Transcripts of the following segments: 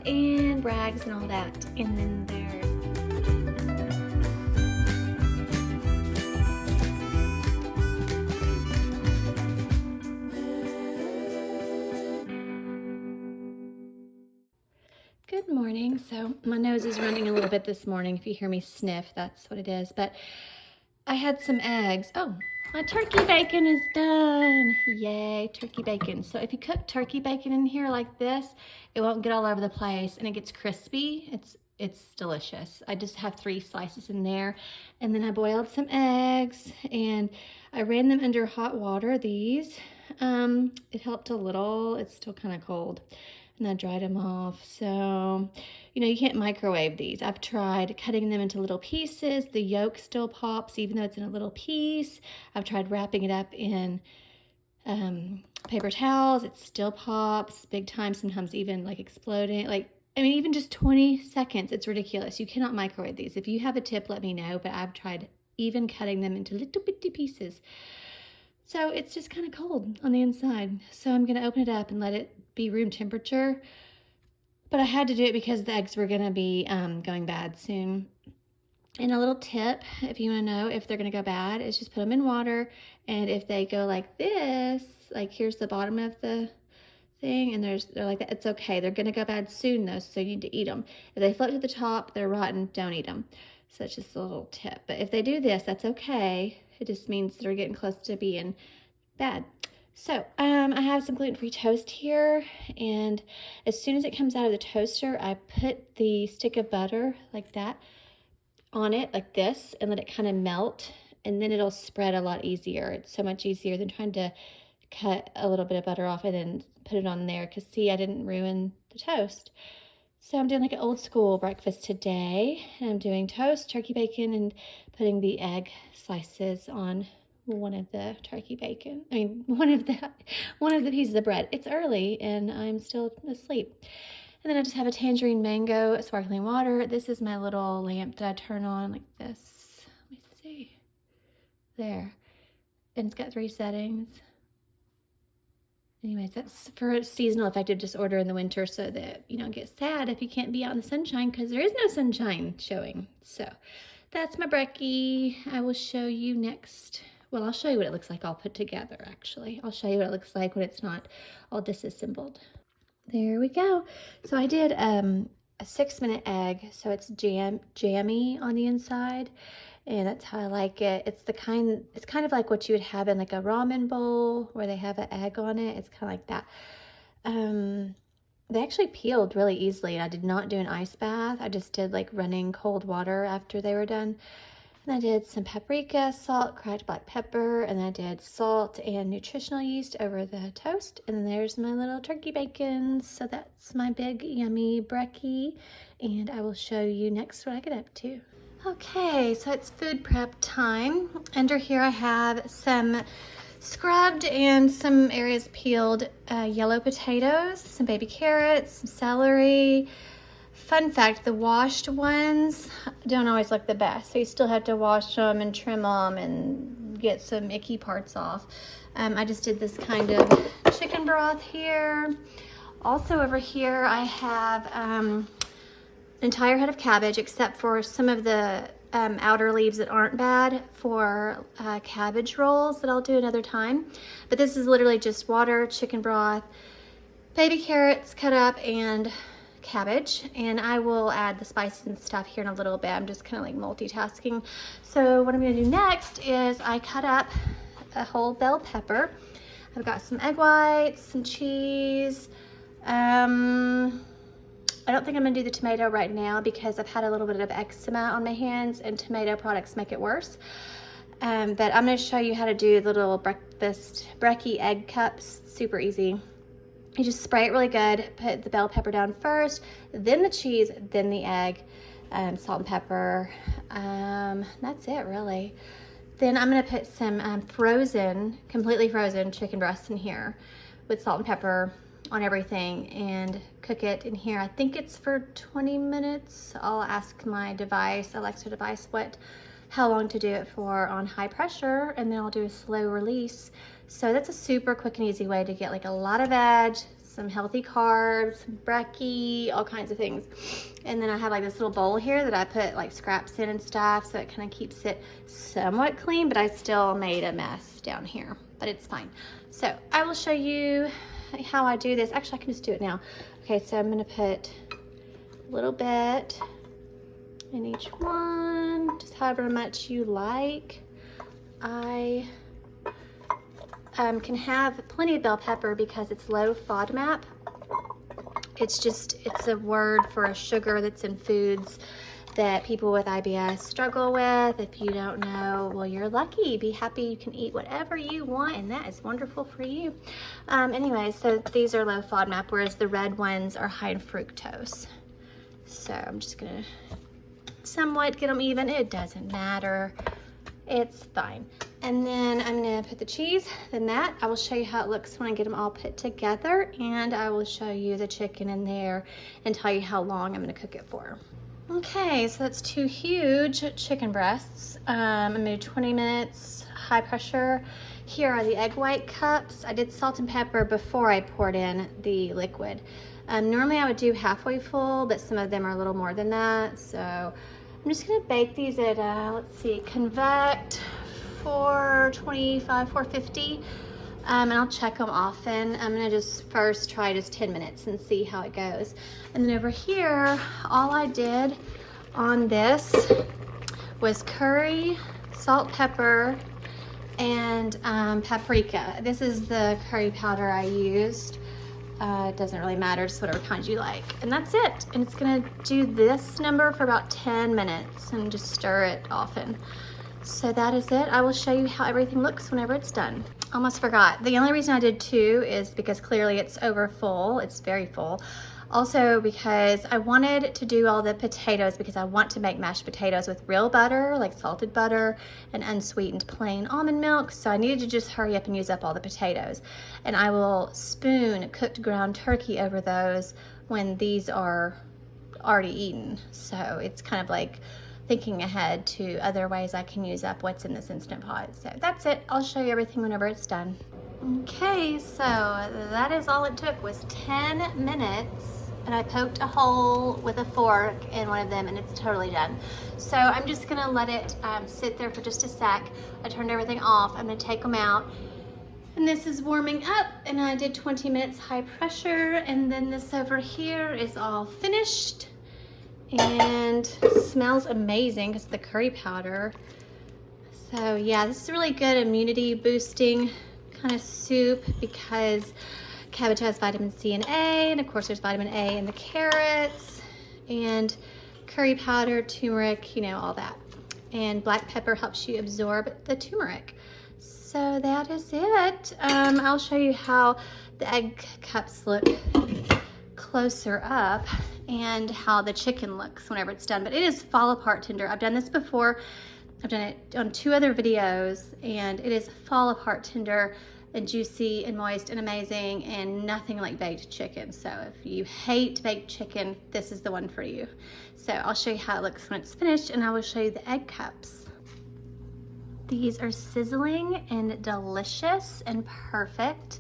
and rags and all that. And then there's good morning. So my nose is running a little bit this morning. If you hear me sniff, that's what it is. But I had some eggs. Oh, my turkey bacon is done. Yay, turkey bacon. So if you cook turkey bacon in here like this, it won't get all over the place and it gets crispy. It's delicious. I just have 3 slices in there. And then I boiled some eggs and I ran them under hot water, these. It helped a little. It's still kind of cold. And I dried them off. So, you know, you can't microwave these. I've tried cutting them into little pieces. The yolk still pops even though it's in a little piece. I've tried wrapping it up in paper towels. It still pops big time, sometimes even like exploding. Like, I mean, even just 20 seconds, it's ridiculous. You cannot microwave these. If you have a tip, let me know, but I've tried even cutting them into little bitty pieces. So it's just kind of cold on the inside. So I'm gonna open it up and let it be room temperature. But I had to do it because the eggs were gonna be going bad soon. And a little tip, if you wanna know if they're gonna go bad, is just put them in water. And if they go like this, like here's the bottom of the thing, and they're like that, it's okay. They're gonna go bad soon though, so you need to eat them. If they float to the top, they're rotten, don't eat them. So it's just a little tip. But if they do this, that's okay. It just means they're getting close to being bad. So I have some gluten-free toast here, and as soon as it comes out of the toaster, I put the stick of butter like that on it, like this, and let it kind of melt, and then it'll spread a lot easier. It's so much easier than trying to cut a little bit of butter off and then put it on there, because see, I didn't ruin the toast. So I'm doing like an old school breakfast today, and I'm doing toast, turkey bacon, and putting the egg slices on one of the turkey bacon. I mean, one of the pieces of bread. It's early and I'm still asleep. And then I just have a tangerine mango sparkling water. This is my little lamp that I turn on like this. Let me see. There. And it's got 3 settings. Anyways, that's for seasonal affective disorder in the winter, so that you don't get sad if you can't be out in the sunshine, because there is no sunshine showing. So that's my Breakie. I will show you next. Well, I'll show you what it looks like all put together, actually. I'll show you what it looks like when it's not all disassembled. There we go. So I did a 6-minute egg, so it's jammy on the inside, and that's how I like it. It's kind of like what you would have in like a ramen bowl where they have an egg on it. It's kind of like that. They actually peeled really easily, and I did not do an ice bath. I just did like running cold water after they were done. And I did some paprika, salt, cracked black pepper, and I did salt and nutritional yeast over the toast. And then there's my little turkey bacon. So that's my big yummy Breakie, and I will show you next what I get up to. Okay, so it's food prep time. Under here I have some scrubbed and some areas peeled yellow potatoes, some baby carrots, some celery. Fun fact, the washed ones don't always look the best, so you still have to wash them and trim them and get some icky parts off. I just did this kind of chicken broth here. Also over here I have an entire head of cabbage, except for some of the outer leaves that aren't bad, for cabbage rolls that I'll do another time. But this is literally just water, chicken broth, baby carrots cut up, and cabbage. And I will add the spices and stuff here in a little bit. I'm just kind of like multitasking. So what I'm going to do next is I cut up a whole bell pepper. I've got some egg whites, some cheese. I don't think I'm gonna do the tomato right now because I've had a little bit of eczema on my hands, and tomato products make it worse. But I'm gonna show you how to do the little breakfast Breakie egg cups. Super easy. You just spray it really good, put the bell pepper down first, then the cheese, then the egg, salt and pepper. That's it really. Then I'm gonna put some completely frozen chicken breasts in here with salt and pepper on everything and cook it in here. I think it's for 20 minutes. I'll ask my Alexa device, how long to do it for on high pressure, and then I'll do a slow release. So that's a super quick and easy way to get like a lot of veg, some healthy carbs, some Breakie, all kinds of things. And then I have like this little bowl here that I put like scraps in and stuff, so it kind of keeps it somewhat clean, but I still made a mess down here, but it's fine. So I will show you how I do this. Actually, I can just do it now. Okay, so I'm gonna put a little bit in each one, just however much you like. I can have plenty of bell pepper because it's low FODMAP. It's a word for a sugar that's in foods that people with IBS struggle with. If you don't know, well, you're lucky. Be happy you can eat whatever you want, and that is wonderful for you. Anyway, so these are low FODMAP, whereas the red ones are high in fructose. So I'm just gonna somewhat get them even. It doesn't matter. It's fine. And then I'm gonna put the cheese, then that. I will show you how it looks when I get them all put together, and I will show you the chicken in there and tell you how long I'm gonna cook it for. Okay, so that's 2 huge chicken breasts. I'm gonna do 20 minutes, high pressure. Here are the egg white cups. I did salt and pepper before I poured in the liquid. Normally I would do halfway full, but some of them are a little more than that. So I'm just gonna bake these at, let's see, convect 425, 450. And I'll check them often. I'm gonna just first try just 10 minutes and see how it goes. And then over here, all I did on this was curry, salt, pepper, and paprika. This is the curry powder I used. It doesn't really matter, just whatever kind you like. And that's it. And it's gonna do this number for about 10 minutes and just stir it often. So that is it. I will show you how everything looks whenever it's done. Almost forgot. The only reason I did 2 is because clearly it's over full. It's very full. Also because I wanted to do all the potatoes because I want to make mashed potatoes with real butter, like salted butter and unsweetened plain almond milk. So I needed to just hurry up and use up all the potatoes. And I will spoon cooked ground turkey over those when these are already eaten. So it's kind of like thinking ahead to other ways I can use up what's in this Instant Pot. So that's it. I'll show you everything whenever it's done. Okay, so that is all it took, was 10 minutes, and I poked a hole with a fork in one of them, and it's totally done. So I'm just gonna let it sit there for just a sec. I turned everything off. I'm gonna take them out, and this is warming up, and I did 20 minutes high pressure, and then this over here is all finished. And smells amazing because the curry powder. So yeah, this is really good immunity boosting kind of soup because cabbage has vitamin C and A, and of course there's vitamin A in the carrots, and curry powder, turmeric, you know, all that. And black pepper helps you absorb the turmeric. So that is it. I'll show you how the egg cups look closer up and how the chicken looks whenever it's done, but it is fall apart tender. I've done this before. I've done it on 2 other videos, and it is fall apart tender and juicy and moist and amazing, and nothing like baked chicken. So if you hate baked chicken, this is the one for you. So I'll show you how it looks when it's finished, and I will show you the egg cups. These are sizzling and delicious and perfect.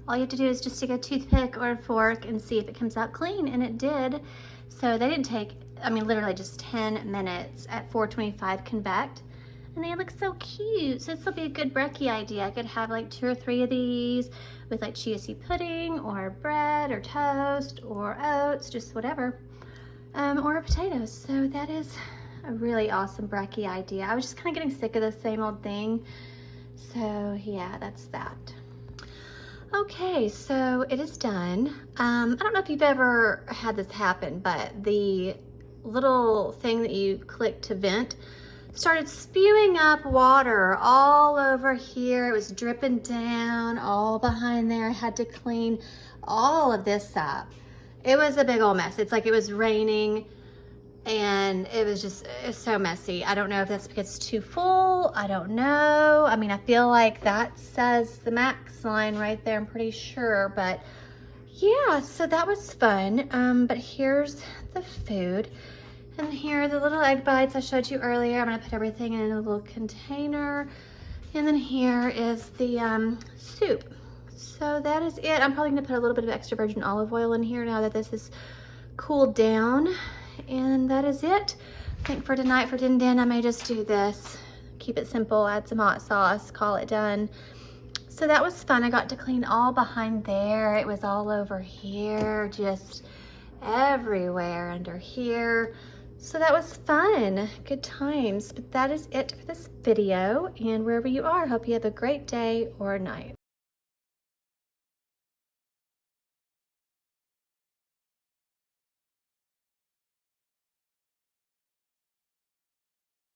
All you have to do is just take a toothpick or a fork and see if it comes out clean, and it did. So they didn't take, I mean, literally just 10 minutes at 425 convect, and they look so cute. So this will be a good brekkie idea. I could have like 2 or 3 of these with like chia seed pudding or bread or toast or oats, just whatever, or potatoes. So that is a really awesome brekkie idea. I was just kind of getting sick of the same old thing. So yeah, that's that. Okay, so it is done. I don't know if you've ever had this happen, but the little thing that you click to vent started spewing up water all over here. It was dripping down all behind there. I had to clean all of this up. It was a big old mess. It's like it was raining, and it was so messy. I don't know if that's because it's too full. I don't know. I mean, I feel like that says the max line right there, I'm pretty sure. But yeah, so that was fun. But here's the food. And here are the little egg bites I showed you earlier. I'm gonna put everything in a little container. And then here is the soup. So that is it. I'm probably gonna put a little bit of extra virgin olive oil in here now that this is cooled down. And that is it. I think for tonight, for din din, I may just do this. Keep it simple, add some hot sauce, call it done. So that was fun. I got to clean all behind there. It was all over here, just everywhere under here. So that was fun, good times. But that is it for this video. And wherever you are, hope you have a great day or night.